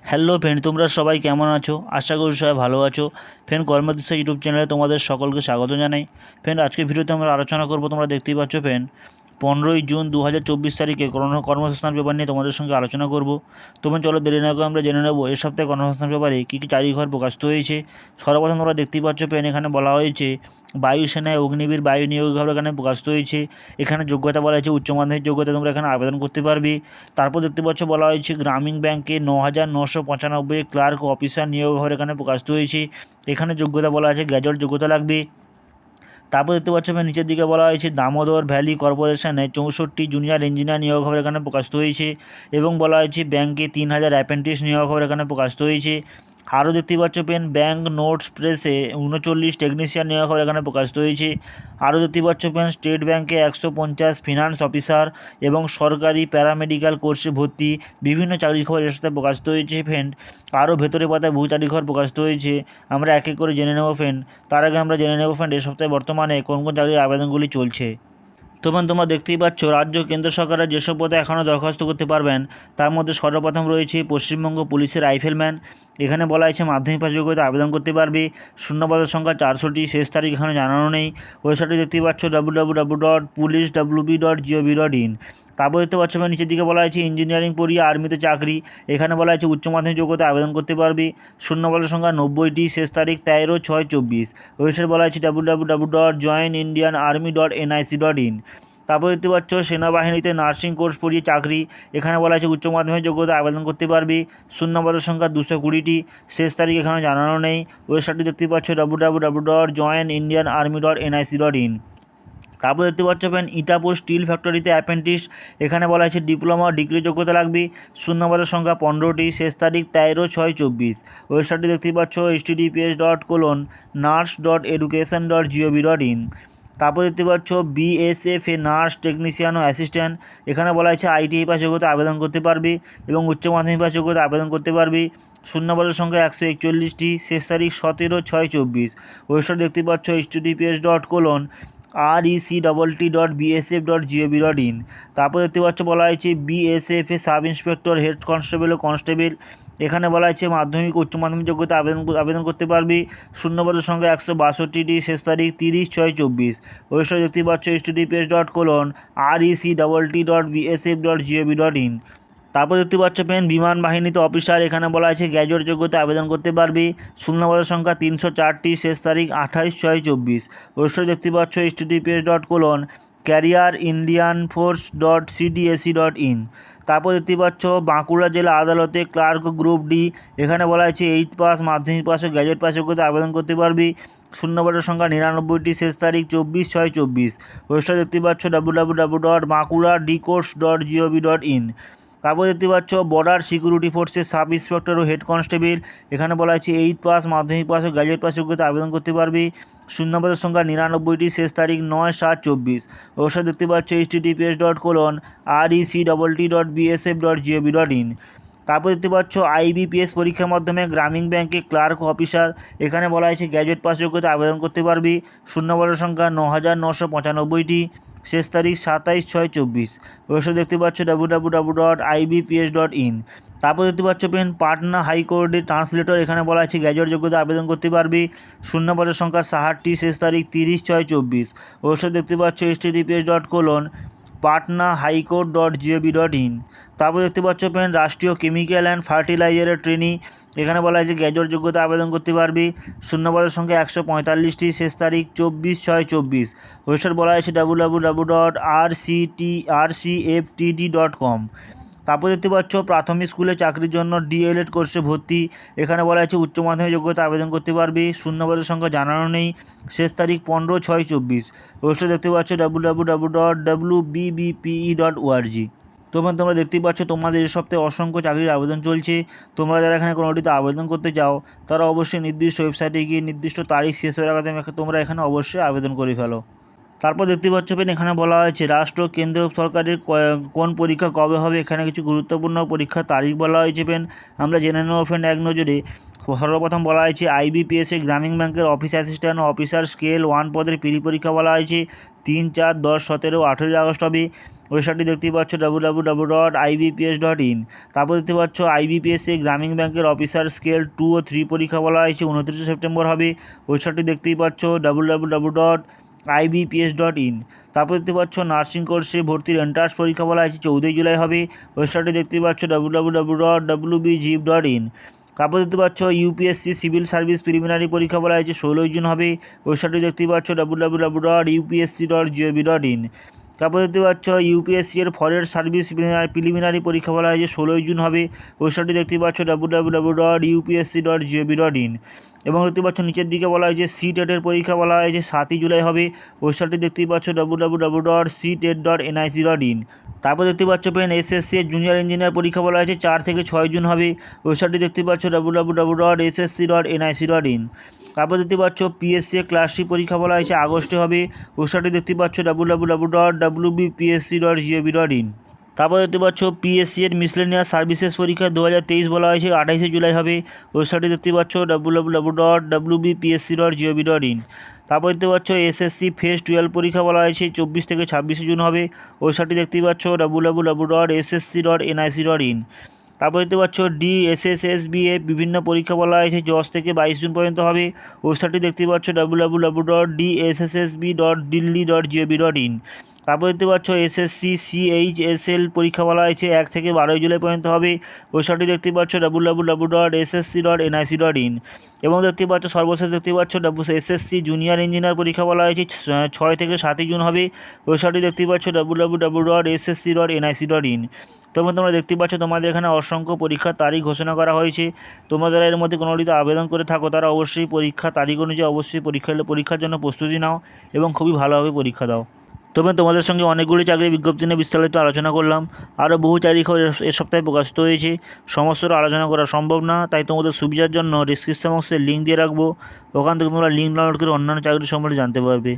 Hello friend, তোমরা সবাই কেমন আছো? আশা করি সবাই ভালো আছো। ফ্রেন্ড, কর্মদিশা ইউটিউব চ্যানেলে তোমাদের সকলকে স্বাগত জানাই। ফ্রেন্ড, আজকের ভিডিওতে আমরা আলোচনা করব, তোমরা দেখতেই পাচ্ছ ফ্রেন্ড, 15ই জুন 2024 তারিখে কর্মসংস্থান পেপার নিয়ে তোমাদের সঙ্গে আলোচনা করব। তোমরা চলো দেরি না করে আমরা জেনে নেব এ সপ্তাহে কর্মসংস্থান পেপারে কী কী তারিখ ঘর প্রকাশিত হয়েছে। সর্বপ্রথম তোমরা দেখতেই পাচ্ছ ফ্রেন্ড, এখানে বলা হয়েছে বায়ুসেনায় অগ্নিবীর বায়ু নিয়োগ বিভাগ এখানে প্রকাশিত হয়েছে। এখানে যোগ্যতা বলা হয়েছে উচ্চ মাধ্যমিক যোগ্যতা, তোমরা এখানে আবেদন করতে পারবে। তারপর দেখতে পাচ্ছ বলা হয়েছে গ্রামীণ ব্যাংকে 9,995 ক্লার্ক অফিসার নিয়োগ হওয়ার এখানে প্রকাশিত হয়েছে। এখানে যোগ্যতা বলা আছে গ্র্যাজুয়েট যোগ্যতা লাগবে। তারপর দেখতে পাচ্ছ নিচের দিকে বলা হয়েছে দামোদর ভ্যালি কর্পোরেশনে 64 জুনিয়র ইঞ্জিনিয়ার নিয়োগ হওয়ার এখানে প্রকাশিত হয়েছে। এবং বলা হয়েছে ব্যাংকে 3,000 অ্যাপ্রেন্টিস নিয়োগ হওয়ার এখানে প্রকাশিত হয়েছে। আরও দেখতে পাচ্ছ ব্যাংক নোটস প্রেসে 39 টেকনিশিয়ান নিয়োগ হওয়ার এখানে প্রকাশিত হয়েছে। আরও দেখতে পাচ্ছ স্টেট ব্যাংকে 150 ফিনান্স অফিসার এবং সরকারি প্যারামেডিক্যাল কোর্সে ভর্তি বিভিন্ন চাকরির খবর এর সাথে প্রকাশিত হয়েছে ফ্রেন্ড। আরও ভেতরে পাতায় বহু চাকরির খবর প্রকাশিত হয়েছে, আমরা এক এক করে জেনে নেব ফ্রেন্ড। তার আগে আমরা জেনে নেব ফ্রেন্ড, এ সপ্তাহে বর্তমানে কোন কোন চাকরির আবেদনগুলি চলছে। তোমরা দেখতেই পাচ্ছ রাজ্য কেন্দ্র সরকারের যেসব পদে এখনও দরখাস্ত করতে পারবেন তার মধ্যে সর্বপ্রথম রয়েছে পশ্চিমবঙ্গ পুলিশের রাইফেলম্যান। এখানে বলা হয়েছে মাধ্যমিক পাস যোগ্যতা আবেদন করতে পারবে। শূন্যপদের সংখ্যা 400টি, শেষ তারিখ এখানে জানানো নেই। ওয়েবসাইটে দেখতেই পাচ্ছ www.pulicewb.gov.in। তারপর দেখতে পাচ্ছ নিচের দিকে বলা হয়েছে ইঞ্জিনিয়ারিং পড়িয়ে আর্মিতে চাকরি। এখানে বলা হয়েছে উচ্চ মাধ্যমিক যোগ্যতা আবেদন করতে পারবে। শূন্যপদের সংখ্যা 90টি, শেষ তারিখ 13/6/24। ওয়েবসাইট বলা হয়েছে www.joinindianarmy.nic.in। তারপর দেখতে পাচ্ছ সেনাবাহিনীতে নার্সিং কোর্স পড়িয়ে চাকরি। এখানে বলা হয়েছে উচ্চ মাধ্যমিক যোগ্যতা আবেদন করতে পারবে। শূন্যপদের সংখ্যা 220টি, শেষ তারিখ এখানে জানানো নেই। ওয়েবসাইটটি দেখতে পাচ্ছ www.joinindianarmy.nic.in। তারপর দেখতে পাচ্ছ ইটাপোর স্টিল ফ্যাক্টরিতে অ্যাপ্রেন্টিস। এখানে বলা হয়েছে ডিপ্লোমা ডিগ্রি যোগ্যতা লাগবে। শূন্যপদের সংখ্যা 15টি, শেষ তারিখ 13/6/24। ওয়েবসাইটটি দেখতে পাচ্ছ https://nurse.education.gov.in। তারপর দেখতে পাচ্ছ বিএসএফ এ নার্স টেকনিশিয়ান ও অ্যাসিস্ট্যান্ট। এখানে বলা হয়েছে আইটিআই পাস যোগ্যতা আবেদন করতে পারবে এবং উচ্চ মাধ্যমিক পাস যোগ্যতা আবেদন করতে পারবে। শূন্যপদের সংখ্যা 141টি, শেষ তারিখ 17/6/24। ওয়েবসাইট দেখতে পাচ্ছ https://rectt.bsf.gov.in। তারপর দেখতে পাচ্ছ বলা হয়েছে BSF a sub inspector, head constable O constable. এখানে বলা হয়েছে মাধ্যমিক উচ্চ মাধ্যমিক যোগ্যতা আবেদন করতে পারবে। শূন্যপদের সংখ্যা 162টি, শেষ তারিখ 30/6/24। ওয়েবসাইট দেখতে পাচ্ছ https://rectt.bsf.gov.in। তারপর দেখতে পাচ্ছ বিমান বাহিনীতে অফিসার। এখানে বলা আছে গ্র্যাজুয়েট যোগ্যতা আবেদন করতে পারবে। শূন্যপদের সংখ্যা 304টি, শেষ তারিখ 28/6/24। ওয়েবসাইট দেখতে পাচ্ছ https://careerindianforce.cdsc.in। তারপর দেখতে পাচ্ছ বাঁকুড়া জেলা আদালতে ক্লার্ক গ্রুপ ডি। এখানে বলা হয়েছে 8 পাস, মাধ্যমিক পাস ও গ্র্যাজুয়েট পাস যোগ্যতা আবেদন করতে পারবে। শূন্যপদের সংখ্যা 99টি, শেষ তারিখ 24/6/24। ওয়েবসাইট দেখতে পাচ্ছ www.bankudadcourse.gov.in। তারপর দেখতে পাচ্ছ বর্ডার সিকিউরিটি ফোর্সের সাব ইন্সপেক্টর ও হেড কনস্টেবল। এখানে বলা হয়েছে 8 পাস, মাধ্যমিক পাস ও গ্র্যাজুয়েট পাস যোগ্যতা আবেদন করতে পারবে। শূন্যপদের সংখ্যা 99টি, শেষ তারিখ 9/7/24। ওয়েবসাইট দেখতে পাচ্ছ https://rectt.bsf.gov.in। তারপর দেখতে পাচ্ছ আইবিপিএস পরীক্ষার মাধ্যমে গ্রামীণ ব্যাংকে ক্লার্ক অফিসার। এখানে বলা হয়েছে গ্র্যাজুয়েট পাস যোগ্যতা আবেদন করতে পারবে। শূন্যপদের সংখ্যা 9,995টি, শেষ তারিখ 27/6/24। ওয়েবসাইট দেখতে পাচ্ছ www.ibps.in। তারপর দেখতে পাচ্ছ পাটনা হাইকোর্টের ট্রান্সলেটর। এখানে বলা আছে গ্র্যাজুয়েট যোগ্যতা আবেদন করতে পারবে। শূন্যপদের সংখ্যা 60টি, শেষ তারিখ 30/6/24। ওয়েবসাইট দেখতে পাচ্ছ https://patnahighcourt.gov.in। তারপর দেখতে পাচ্ছ রাষ্ট্রীয় কেমিক্যাল অ্যান্ড ফার্টিলাইজারের ট্রেনি। এখানে বলা হয়েছে গ্র্যাজুয়েট যোগ্যতা আবেদন করতে পারবে। শূন্যপদের সংখ্যা 145টি, শেষ তারিখ 24/6/24। ওয়েবসাইট বলা হয়েছে www.rcftd.com। তারপর দেখতে পাচ্ছ প্রাথমিক স্কুলে চাকরির জন্য ডিএলএড কোর্সে ভর্তি। এখানে বলা হয়েছে উচ্চ মাধ্যমিক যোগ্যতা আবেদন করতে পারবে। শূন্যপদের সংখ্যা জানানো নেই, শেষ তারিখ 15/6/24। ওয়েবসাইট দেখতে পাচ্ছ www.wbbpe.org। তোমরা দেখতেই পাচ্ছ তোমাদের এই সপ্তাহে অসংখ্য চাকরির আবেদন চলছে। তোমরা যারা এখানে কোনোটিতে আবেদন করতে চাও তারা অবশ্যই নির্দিষ্ট ওয়েবসাইটে গিয়ে নির্দিষ্ট তারিখ শেষ হয়ে আগে তোমরা এখানে অবশ্যই আবেদন করে ফেলো। তারপর দেখতে পাচ্ছ ফ্রেন্ড এখানে বলা হয়েছে রাষ্ট্র কেন্দ্র সরকারের কোন পরীক্ষা কবে হবে। এখানে কিছু গুরুত্বপূর্ণ পরীক্ষার তারিখ বলা হয়েছে ফ্রেন্ড, আমরা জেনে নেব ফ্রেন্ড এক নজরে। সর্বপ্রথম বলা হয়েছে আইবিপিএস গ্রামীণ ব্যাংকের অফিস অ্যাসিস্ট্যান্ট অফিসার স্কেল 1 পদের প্রি পরীক্ষা বলা হয়েছে 3, 4, 10, 17, 18 আগস্ট হবে। ওয়েবসাইটটি দেখতেই পাচ্ছ www.ibps.in। তারপর দেখতে পাচ্ছ আইবিপিএস গ্রামীণ ব্যাংকের অফিসার স্কেল 2 ও 3 পরীক্ষা বলা হয়েছে 29 সেপ্টেম্বর হবে। ওয়েবসাইটটি দেখতেই পাচ্ছ www.ibps.in। তারপর দেখতে পাচ্ছ নার্সিং কোর্সে ভর্তির এন্ট্রান্স পরীক্ষা বলা হয়েছে 14 জুলাই হবে। ওয়েবসাইটটি দেখতেই পাচ্ছ www.wbgip.in। তারপর দেখতে পাচ্ছ ইউপিএসসি সিভিল সার্ভিস প্রিলিমিনারি পরীক্ষা বলা হয়েছে 16 জুন হবে। ওয়েবসাইটটি দেখতেই পাচ্ছ www.upsc.gov.in। তারপর দেখতে পাচ্ছ ইউপিএসসি এর ফরেস্ট সার্ভিস প্রিলিমিনারি পরীক্ষা বলা হয়েছে 16 জুন হবে। ওয়েবসাইটটি দেখতে পাচ্ছ www.upsc.gov.in। এবং দেখতে পাচ্ছ নিচের দিকে বলা হয়েছে সিটেটের পরীক্ষা বলা হয়েছে 7 জুলাই হবে। ওয়েবসাইটটি দেখতেই পাচ্ছ www.ctet.nic.in। তারপর দেখতে পাচ্ছ ফ্রেন্ড এসএসসি এর জুনিয়র ইঞ্জিনিয়ার পরীক্ষা বলা হয়েছে 4 থেকে 6 জুন হবে। ওয়েবসাইটটি দেখতে পাচ্ছ www.ssc.nic.in। তারপর দেখতে পাচ্ছ পিএসসি ক্লাস সি পরীক্ষা বলা হয়েছে আগস্টে হবে। ওয়েবসাইটটি দেখতে পাচ্ছ www.wbpsc.gov.in। তারপর দেখতে পাচ্ছ পিএসসি এর মিসলেনিয়াস সার্ভিসেস পরীক্ষা 2023 বলা হয়েছে 28 জুলাই হবে। ওয়েবসাইটটি দেখতে পাচ্ছ www.wbpsc.gov.in। তারপর দেখতে পাচ্ছ এসএসসি ফেজ 12 পরীক্ষা বলা হয়েছে 24 থেকে 26 জুন হবে। ওয়েবসাইটটি দেখতে পাচ্ছ www.ssc.nic.in। তারপর দেখতে পাচ্ছ ডিএসএসএসবি এ বিভিন্ন পরীক্ষা বলা হয়েছে 10 থেকে 22 জুন পর্যন্ত হবে। ওয়েবসাইটটি দেখতে পাচ্ছ www.dsssb.dilli.gov.in। তারপর দেখতে পাচ্ছ এসএসসি সিএইচএসএল পরীক্ষা বলা হয়েছে 1 থেকে 12 জুলাই পর্যন্ত হবে। ওয়েবসাইটটি দেখতে পাচ্ছ www.ssc.nic.in। এবং দেখতে পাচ্ছ সর্বশেষ দেখতে পাচ্ছ এসএসসি জুনিয়র ইঞ্জিনিয়ার পরীক্ষা বলা হয়েছে 6 থেকে 7 জুন হবে। ওয়েবসাইটটি দেখতে পাচ্ছ www.ssc.nic.in। তোমরা দেখতে পাচ্ছ তোমাদের এখানে অসংখ্য পরীক্ষার তারিখ ঘোষণা করা হয়েছে। তোমরা যারা এর মধ্যে কোনো রীতি আবেদন করে থাকো তারা অবশ্যই পরীক্ষা তারিখ অনুযায়ী অবশ্যই পরীক্ষার জন্য প্রস্তুতি নাও এবং খুবই ভালোভাবে পরীক্ষা দাও। তবে তোমাদের সঙ্গে অনেকগুলি চাকরির বিজ্ঞপ্তি নিয়ে বিস্তারিত আলোচনা করলাম। আরও বহু চাকরি খবর এ সপ্তাহে প্রকাশিত হয়েছে, সমস্তটা আলোচনা করা সম্ভব না, তাই তোমাদের সুবিধার জন্য ডিসক্রিপশন বক্সে লিঙ্ক দিয়ে রাখবো। ওখান থেকে তোমরা লিঙ্ক ডাউনলোড করে অন্যান্য চাকরি সম্পর্কে জানতে পারবে।